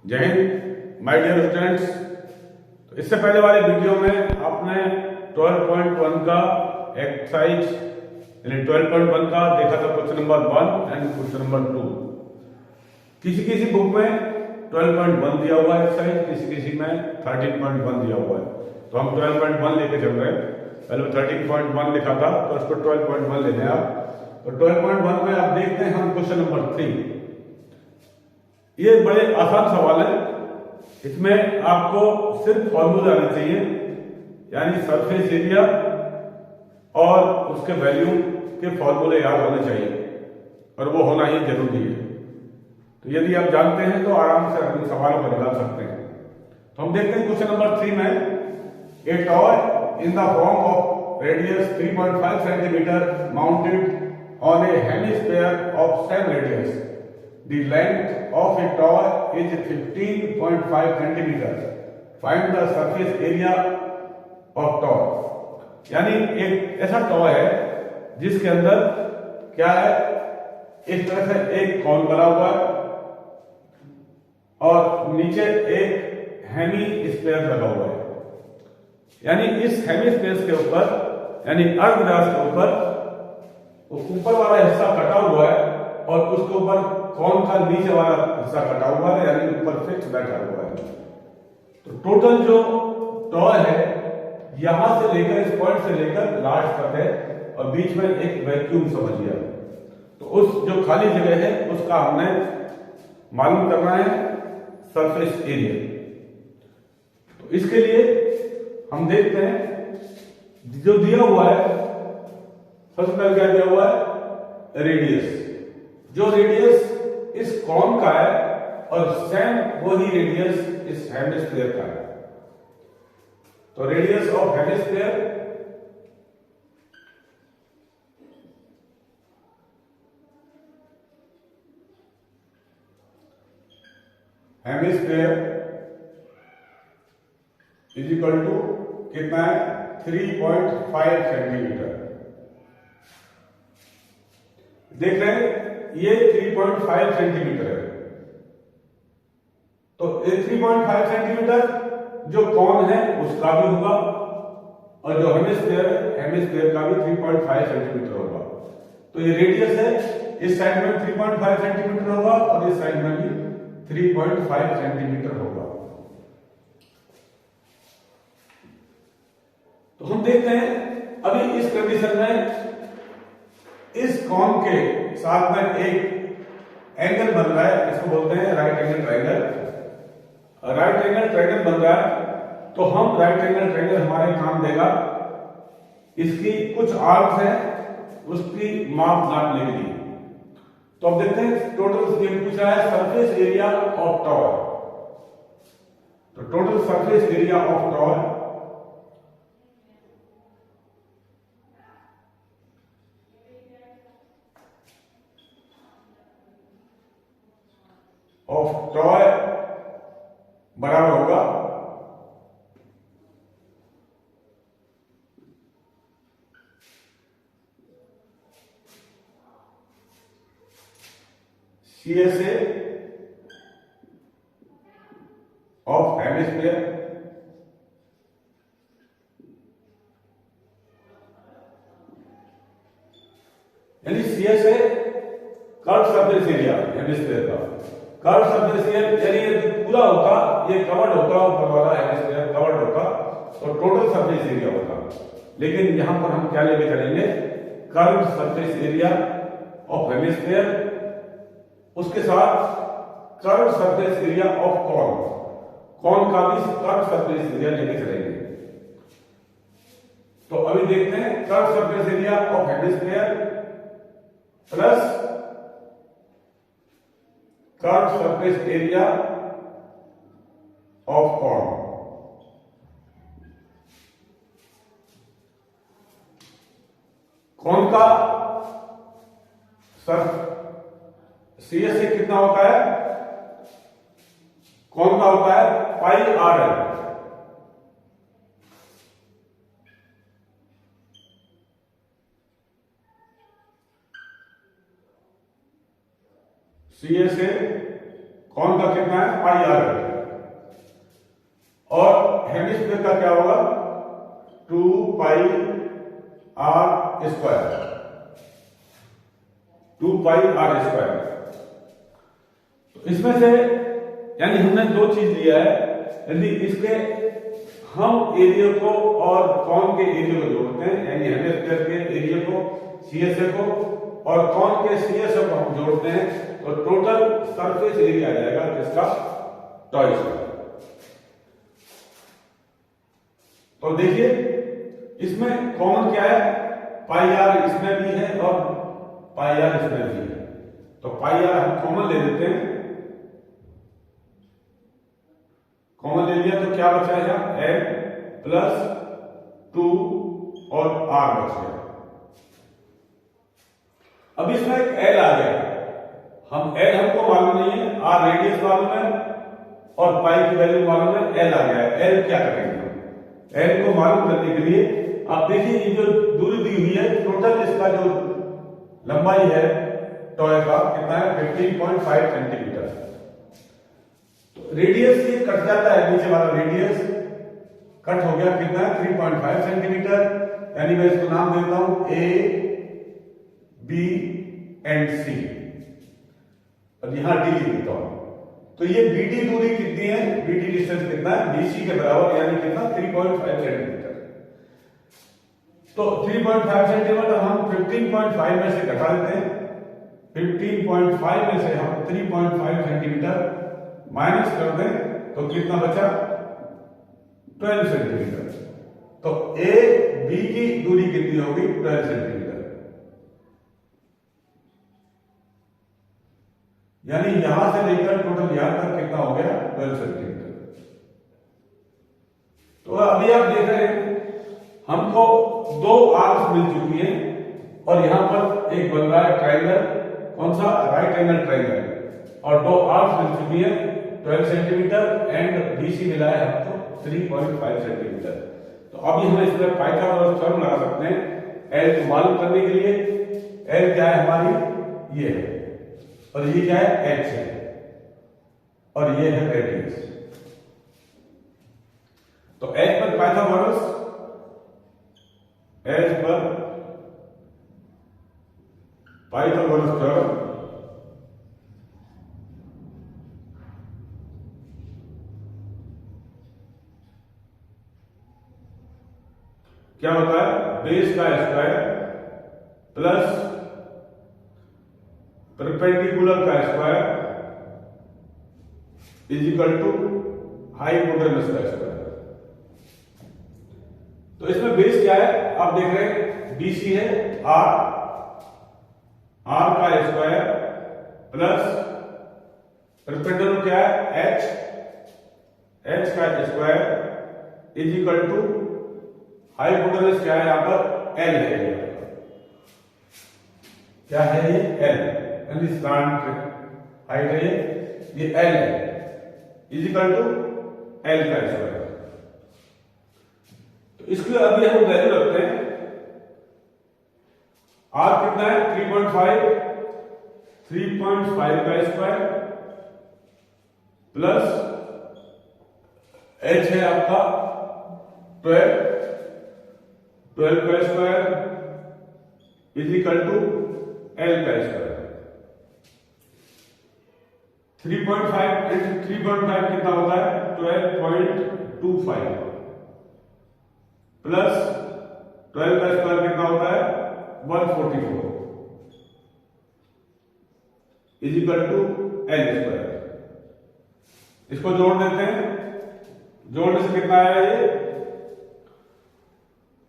जय Hind my dear students. तो इससे पहले वाले वीडियो में आपने 12.1 का एक्सरसाइज यानी 12.1 का देखा था question number 1 and question number 2। किसी किसी बुक में 12.1 दिया हुआ है एक्सरसाइज, किसी किसी में 13.1 दिया हुआ है। तो हम 12.1 लेके चल रहे हैं। पहले 13.1 लिखा था तो उसको 12.1 लेने आप। तो 12.1 में आप देखते हैं हम क्वेश्चन नंबर 3। ये बड़े आसान सवाल है। इसमें आपको सिर्फ फॉर्मूला आने चाहिए, यानी सरफेस एरिया और उसके वैल्यू के फॉर्मूले याद होने चाहिए और वो होना ही जरूरी है। तो यदि आप जानते हैं तो आराम से अपने सवालों को निकाल सकते हैं। तो हम देखते हैं क्वेश्चन नंबर 3 में ए toy in the form of radius 3.5 centimetre mounted on A hemisphere of same radius. The length of a toy is 15.5 centimeters. Find the surface area of toy. यानी एक ऐसा टॉय है जिसके अंदर क्या है, इस तरह से एक कॉन बना हुआ है और नीचे एक हेमी स्पेयर लगा हुआ है। यानी इस हेमी स्पेस के ऊपर यानी अर्धव्यास के ऊपर ऊपर वाला हिस्सा कटा हुआ है और उसके ऊपर कौन का नीचे वाला हिस्सा कटा हुआ है, यानी ऊपर फिक्स बैठा हुआ है। तो टोटल जो टॉय है यहां से लेकर इस पॉइंट से लेकर लास्ट तक है और बीच में एक वैक्यूम समझिए। तो उस जो खाली जगह है उसका हमने मालूम करना है सरफेस एरिया। तो इसके लिए हम देखते हैं जो दिया हुआ है, सबसे पहले क्या दिया हुआ है, रेडियस। जो रेडियस इस कॉन का है और सेम वही रेडियस इस हेमिस्फीयर का है। तो radius of hemisphere is equal to कितना है, 3.5 सेंटीमीटर। देख रहे हैं ये 3.5 सेंटीमीटर है। तो ये 3.5 सेंटीमीटर जो कॉन है उसका भी होगा और जो हेमिस्फीयर है हेमिस्फीयर का भी 3.5 सेंटीमीटर होगा। तो ये रेडियस है, इस साइड में 3.5 सेंटीमीटर होगा और इस साइड में भी 3.5 सेंटीमीटर होगा। तो हम देखते हैं अभी इस कंडीशन में इस कॉन के साथ में एक एंगल बन रहा है, इसको बोलते हैं right angle triangle. Right angle triangle बन रहा है तो हम राइट एंगल ट्रायंगल हमारे काम देगा इसकी कुछ आर्क्स हैं उसकी माप नापने के लिए। तो अब देखते हैं टोटल ये पूछा है सरफेस एरिया ऑफ टॉय। तो total surface area of toy बराबर होगा CSA ऑफ हेमिस्फीयर यानी CSA curve surface area hemisphere का। कर्व सरफेस एरिया यानी पूरा होता, ये कवर्ड होता, ऊपर वाला हेमिस्फीयर कवर्ड होता तो टोटल सरफेस एरिया होता। लेकिन यहां पर हम क्या लेके चलेंगे, curve surface area of hemisphere, उसके साथ curve surface area of cone. Cone का भी कर्व सरफेस एरिया लेके चलेंगे। तो अभी देखते हैं curve surface area of hemisphere plus curve surface area of cone. Cone का CSA कितना होता है, कौन का होता है पाई आर एल। CSA कौन का कितना है, पाई आर है, और हेमिस्फीयर का क्या होगा, 2 pi r square, 2 pi r square. तो इसमें से यानी हमने दो चीज लिया है, यदि इसके हम एरिया को और कौन के एरिया को जोड़ते हैं, यानी हेमिस्फीयर के एरिया को, सीएसए को, और कौन के सीएसए को हम जोड़ते हैं, तो टोटल सरफेस एरिया आ जाएगा जिसका टॉय स्क्वायर। तो देखिए इसमें कॉमन क्या है, पाई आर इसमें भी है और पाई आर इसमें भी है, तो पाई आर हम कॉमन ले लेते हैं, कॉमन ले लिया तो क्या बचाएगा, एल प्लस 2 और आर बच गया। अब इसमें एक एल आ गया, हम एल हमको मालूम नहीं है, आर रेडियस मालूम है और पाई की वैल्यू मालूम है, एल आ गया। एल क्या करेंगे, एल को मालूम करने के लिए आप देखिए ये जो दूरी दी हुई है, टोटल इसका जो लंबाई है टॉय का कितना है, 15.5 सेंटीमीटर। तो रेडियस ये कट जाता है, नीचे वाला रेडियस कट हो गया, कितना है 3.5 सेंटीमीटर, यानी मैं इसको नाम देता हूं ए बी एंड सी, और यहां डी लिख देता हूं। तो ये बीडी दूरी कितनी है, बीडी डिस्टेंस कितना है, बीसी के बराबर, यानी कितना 3.5 सेंटीमीटर। तो 3.5 सेंटीमीटर हम 15.5 में से घटा देते हैं, 15.5 में से हम 3.5 सेंटीमीटर माइनस कर दें तो कितना बचा, 12 सेंटीमीटर। तो ए बी की दूरी कितनी होगी, 12 सेंटीमीटर, यानी यहां से लेकर टोटल यहां तक कितना हो गया, 12 सेंटीमीटर। तो अभी आप देख रहे हैं हमको दो आर्क्स मिल चुकी हैं, और यहां पर एक बन रहा है ट्रायंगल, कौन सा, राइट एंगल ट्रायंगल, और दो आर्क्स मिल चुकी हैं 12 सेंटीमीटर एंड बीसी मिला है हमको 3.5 सेंटीमीटर। तो अभी हम इसमें पाइथागोरस थ्योरम लगा सकते हैं एल को मालूम करने के लिए। एल क्या है हमारी, ये है, और ये क्या है, एच है, और ये है रेडियस। तो एच पर पाइथागोरस, एच पर पाइथागोरस थ्योरम क्या होता है, बेस का स्क्वायर प्लस परपेंडिकुलर का square is equal to hypotenuse का स्क्वायर। तो इसमें बेस क्या है, आप देख रहे हैं बीसी है आर, आर का स्क्वायर प्लस परपेंडिकुलर क्या है, एच, एच का square is equal to hypotenuse क्या है, यहां पर एल है, क्या है ये, एल, यानी स्लांट हाइट है ये एल है, इज इक्वल टू एल का स्क्वायर। तो इसके अभी हम वैल्यू रखते हैं, आर कितना है 3.5 का स्क्वायर प्लस एच है आपका 12 का square is equal to L का स्क्वायर। 3.5 इंटू 3.5 कितना होता है, 12.25 प्लस 12 का स्क्वायर कितना होता है, 144 is equal to L square. इसको जोड़ देते हैं, जोड़ने से कितना आया ये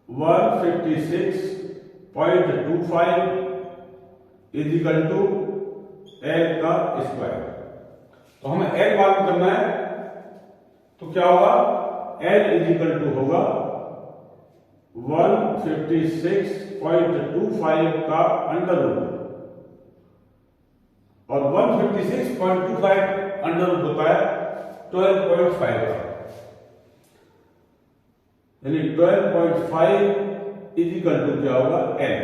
156.25 इज इक्वल टू एल का स्क्वायर। तो हमें एल मालूम करना है, तो क्या होगा, एल इज इक्वल टू होगा 156.25 का अंडर रूट, और 156.25 अंडर रूट होता है 12.5 का, यानी 12.5 इज इक्वल टू क्या होगा, एल।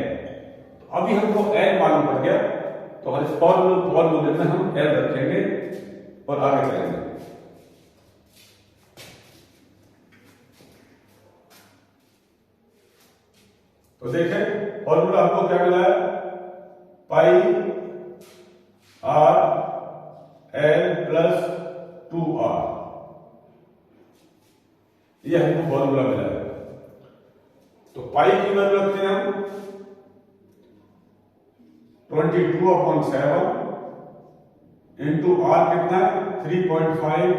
तो अभी हमको एल मालूम पड़ गया, तो इस फॉर्मूले में हम एल रखेंगे, और आगे चलेंगे। तो देखें फॉर्मूला आपको क्या मिला है, पाई आर एल प्लस 2r, ये हमको फॉर्मूला मिला है। तो पाई की वैल्यू रखते हैं हम 22/7 इंटू आर कितना है 3.5।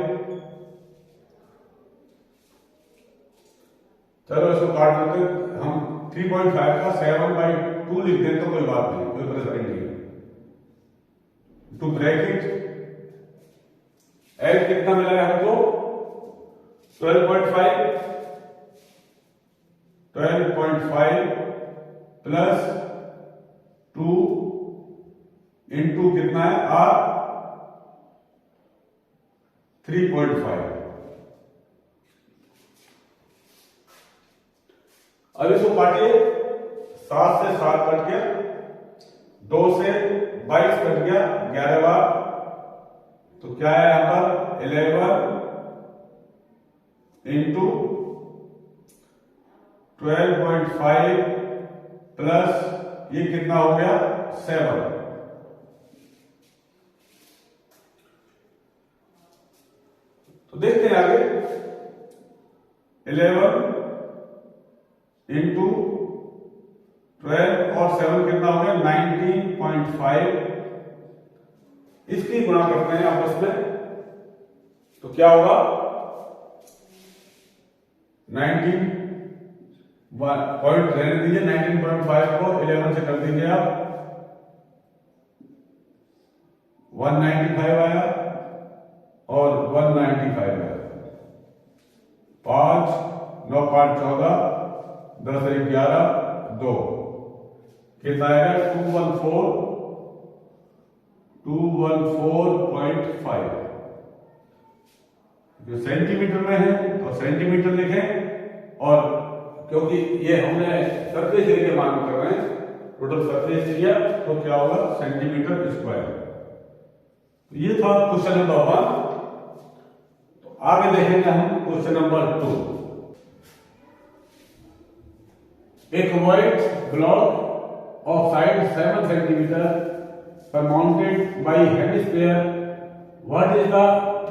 चलो इसको काट लेते हैं हम, 3.5 का 7/2 लिख दें तो कोई बात नहीं, कोई परेशानी नहीं। टू ब्रैकेट एल कितना मिला है हमको 12.5 प्लस 2 इंटू कितना है आर 3.5। अब इसको काटिए, 7 से 7 कट गया, 2 से 22 कट गया, 11 बार, तो क्या है यहां पर 11 इंटू 12.5 प्लस ये कितना हो गया 7। तो देखते हैं आगे, 11 इंटू 12 और 7 कितना हो गया 19.5। इसकी गुणा करते हैं आपस में, तो क्या होगा 19 पॉइंट रहने दीजिए, 19.5 को 11 से कर दीजिए आप, 195 आया और 195 आया, 5 9 5 14 10 11 2 कितना आएगा 214.5। जो सेंटीमीटर में है तो सेंटीमीटर लिखें, और क्योंकि ये हमने सरफेस एरिया मालूम कर रहे हैं, टोटल सरफेस एरिया, तो क्या होगा सेंटीमीटर स्क्वायर। तो ये था क्वेश्चन नंबर 1। तो आगे देखेंगे हम क्वेश्चन नंबर 2। एक white block of side 7 centimetre पर mounted by hemisphere, what is the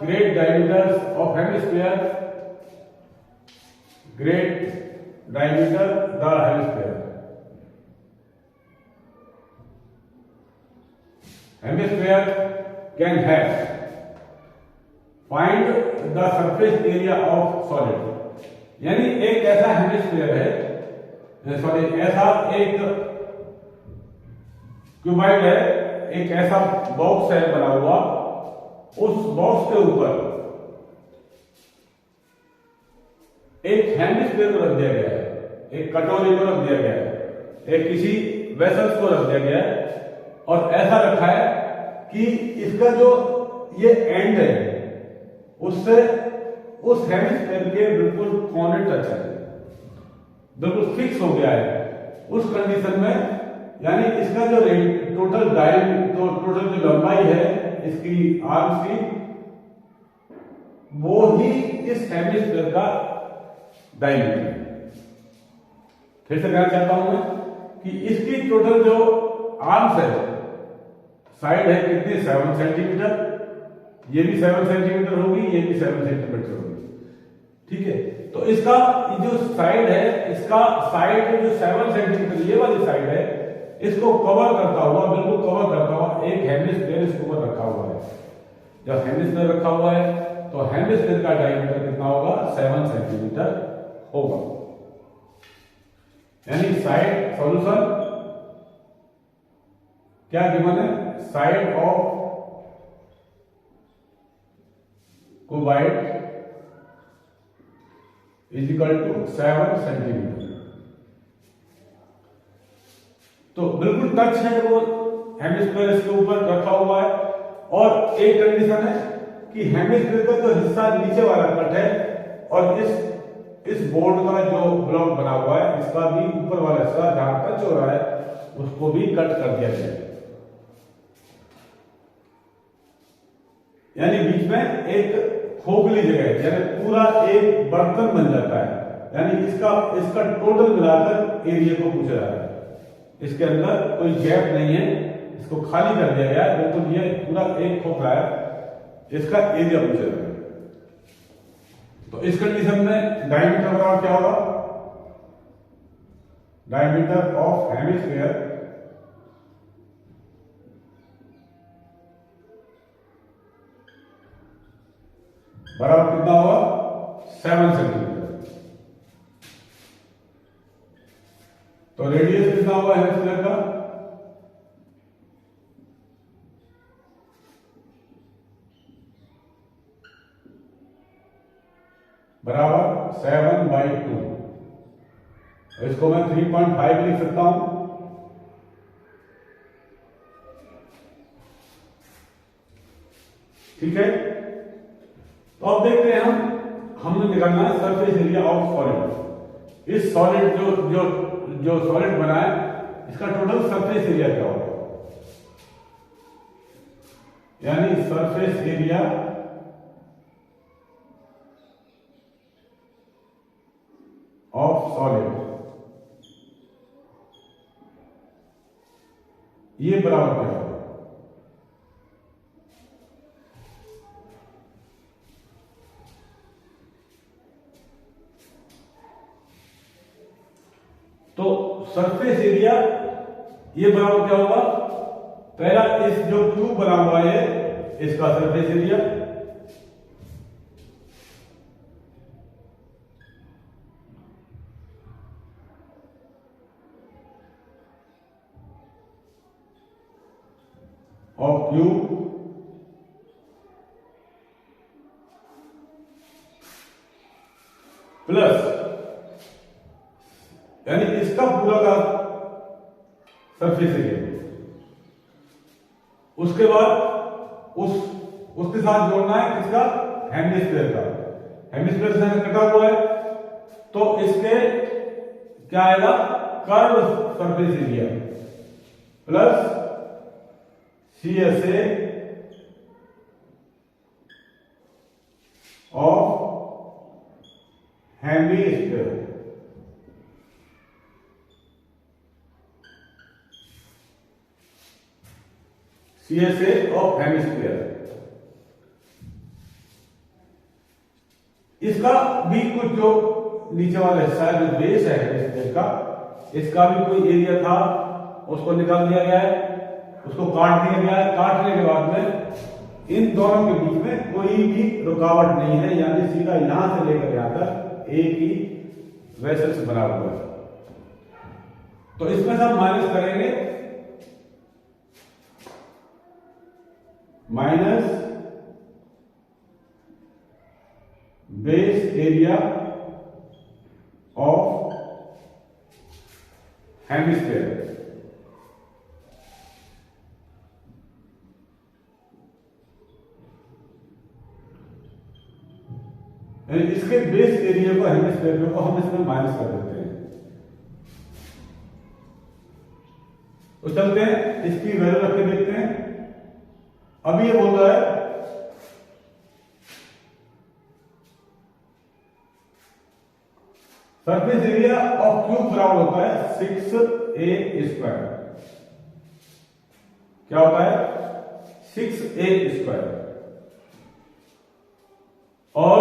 great diameter of hemisphere, great diameter the hemisphere, hemisphere can have, find the surface area of solid। यानी एक ऐसा hemisphere है, sorry ऐसा एक cuboid है, एक ऐसा बॉक्स है बना हुआ, उस बॉक्स के ऊपर एक हेमिस्फीयर को रख दिया गया है, एक कटोरी को रख दिया गया है, एक किसी वेसल्स को रख दिया गया है, और ऐसा रखा है कि इसका जो ये एंड है उससे उस हेमिस्फीयर के बिल्कुल कॉर्नर टच है, बिल्कुल फिक्स हो गया है। उस कंडीशन में यानी इसका जो टोटल जो लंबाई है इसकी आर्म्स की, वो ही इस हेमिस्फीयर का डायमीटर। फिर से कहना चाहता हूं मैं कि इसकी टोटल जो आर्म्स है, साइड है कितनी 7 सेंटीमीटर, ये भी 7 सेंटीमीटर होगी, ये भी 7 सेंटीमीटर होगी, ठीक है। तो इसका जो साइड है, इसका साइड जो 7 सेंटीमीटर ये वाली साइड है, इसको कवर करता हुआ, बिल्कुल कवर करता हुआ एक हेमिस्फीयर इसके ऊपर रखा हुआ है। जब हेमिस्फीयर रखा हुआ है तो हेमिस्फीयर का डायमीटर कितना होगा 7 सेंटीमीटर होगा। यानी साइड सॉल्यूशन क्या गिवन है, side of cuboid is equal to 7 centimetre. तो बिल्कुल टच है वो हेमिस्फीयर इसके ऊपर रखा हुआ है, और एक कंडीशन है कि हेमिस्फीयर का जो हिस्सा नीचे वाला कट है, और इस बोर्ड का जो ब्लॉक बना हुआ है इसका भी ऊपर वाला हिस्सा जहां टच हो रहा है उसको भी कट कर दिया जाए। यानी बीच में एक खोखली जगह है, यानी पूरा एक बर्तन बन जाता है। यानी इसका इसका टोटल मिलाकर एरिया को पूछा जा रहा है। इसके अंदर कोई गैप नहीं है, इसको खाली कर दिया गया है, बिल्कुल ये पूरा एक खोखला है, इसका एरिया पूछा जा रहा है। तो इस कंडीशन में डायमीटर बराबर क्या होगा? डायमीटर ऑफ हेमिस्फीयर बराबर कितना होगा? 7 सेंटीमीटर। तो रेडियस कितना होगा हेमिस्फीयर का? बराबर 7/2। इसको मैं 3.5 लिख सकता हूं। ठीक है, तो अब देखते हैं हमने निकालना है सरफेस एरिया ऑफ सॉलिड। इस सॉलिड जो सॉलिड बना है, इसका टोटल सरफेस एरिया क्या होगा? यानी सरफेस एरिया ऑफ सॉलिड, ये बराबर क्या होगा? तो सरफेस एरिया ये बराबर क्या होगा? पहला इस जो क्यूब बना हुआ है इसका surface area, of cube plus यानी इसका पूरा का सरफेस एरिया, उसके बाद उसके साथ जोड़ना है किसका? हेमिस्फीयर का। हेमिस्फीयर से कटा हुआ है तो इसके क्या आएगा? Curve surface area plus CSA of hemisphere. CSA of hemisphere, इसका भी कुछ जो नीचे वाला हिस्सा है, जो बेस है हेमिस्फीयर का, इसका भी कोई एरिया था, उसको निकाल दिया गया है, उसको काट दिया गया है। काटने के बाद में इन दोनों के बीच में कोई भी रुकावट नहीं है, यानी सीधा यहां से लेकर यहां तक एक ही वेसल से बना हुआ है। तो इसमें से हम माइनस करेंगे, minus base area of hemisphere. इसके बेस एरिया को, हेमिस्फीयर को हम इसमें माइनस कर देते हैं। तो चलते हैं इसकी वैल्यू रख के देखते हैं। अभी ये बोल रहा है सरफेस एरिया ऑफ क्यूब बराबर होता है 6a²। क्या होता है? 6a²। और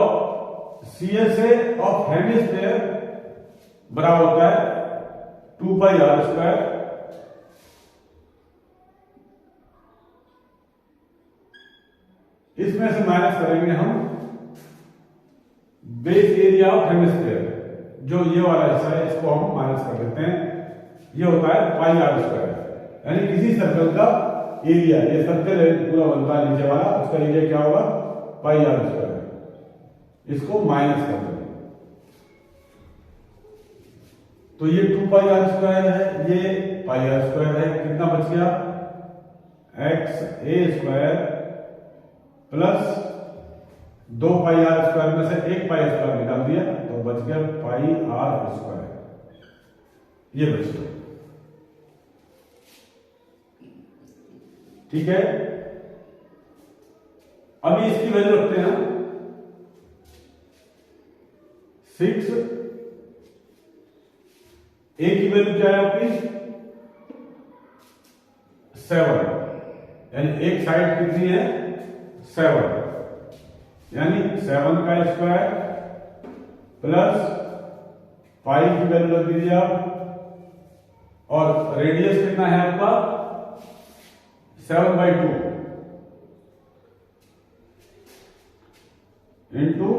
CSA ऑफ हेमिस्फीयर बराबर होता है 2πr²। इसमें से माइनस करेंगे हम बेस एरिया ऑफ हेमिस्फीयर, जो ये वाला हिस्सा है इसको हम माइनस कर देते हैं। ये होता है πr²। यानी किसी सर्कल का एरिया, ये सर्कल पूरा बनता है नीचे वाला, उसका एरिया क्या होगा? πr²। इसको माइनस कर देंगे तो ये 2πr² है, ये πr² है। कितना बच गया? xa² प्लस 2πr² में से 1πr² निकाल दिया तो बच गया πr²। ये बच गया। ठीक है, अभी इसकी वैल्यू रखते हैं 6, ए की वैल्यू क्या है आपकी 7, यानी एक साइड कितनी है 7, यानी 7 का स्क्वायर प्लस 5 की वैल्यू रख दीजिए आप, और रेडियस कितना है आपका 7/2 इंटू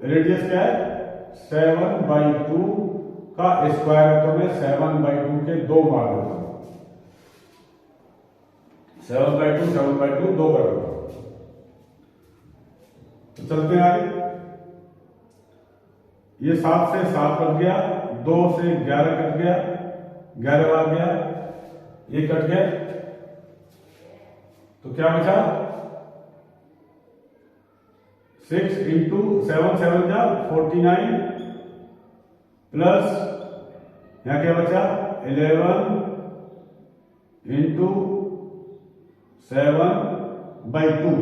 रेडियस क्या है 7/2 का स्क्वायर है, तो मैं 7/2 के 2 बार देता हूं, 7/2 2 कर देता हूं। तो चलते हैं आगे। ये 7 से 7 कट गया, 2 से 11 कट गया, 11 आ गया, ये कट गया, तो क्या बचा 6 इंटू 7 7 जा 49 प्लस यहां क्या बचा 11 इंटू 7/2,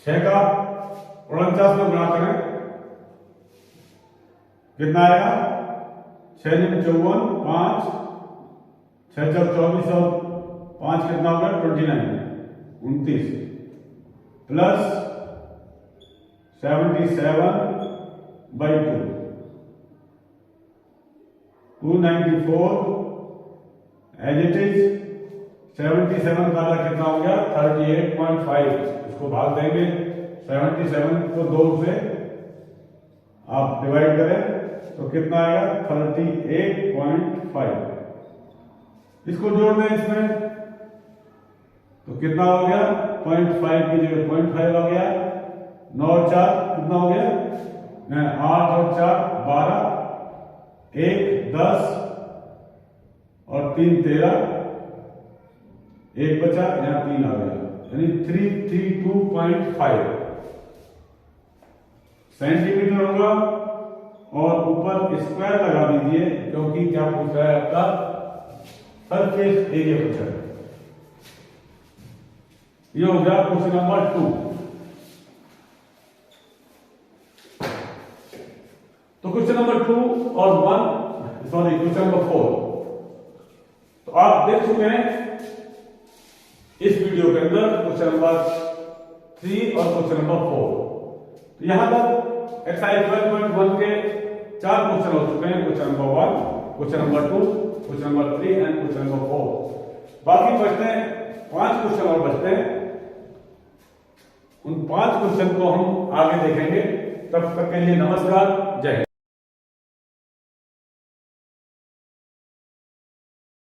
छह का 49 में गुणा करें कितना आएगा 6 × 54, 5 6 × 24 और 5 कितना होगा 29 प्लस 77/2 294 एज इट इज 77 का कितना हो गया 38.5, इसको भाग देंगे 77 को 2 से आप डिवाइड करें तो कितना आएगा 38.5, इसको जोड़ दें इसमें तो कितना हो गया 0.5 की जगह 0.5 हो गया, 9 और 4 कितना हो गया 8 और 4 12, 1 10 और 3 13, 1 बचा, यहां 3 आ गया, यानी 332.5 सेंटीमीटर होगा। और ऊपर स्क्वायर लगा दीजिए क्योंकि क्या पूछ रहा है आपका सरफेस एरिया पूछ रहा है। ये हो गया क्वेश्चन नंबर 2। तो क्वेश्चन नंबर 2 और 1 सॉरी क्वेश्चन नंबर 4 तो आप देख चुके हैं इस वीडियो के अंदर क्वेश्चन नंबर 3 और क्वेश्चन नंबर 4। तो यहां तक एक्सरसाइज 12.1 के 4 क्वेश्चन हो चुके हैं, question number 1, question number 2, question number 3 and question number 4। बाकी बचते हैं 5 क्वेश्चन और बचते हैं, उन 5 क्वेश्चन को हम आगे देखेंगे। तब तक के लिए नमस्कार, जय हिंद।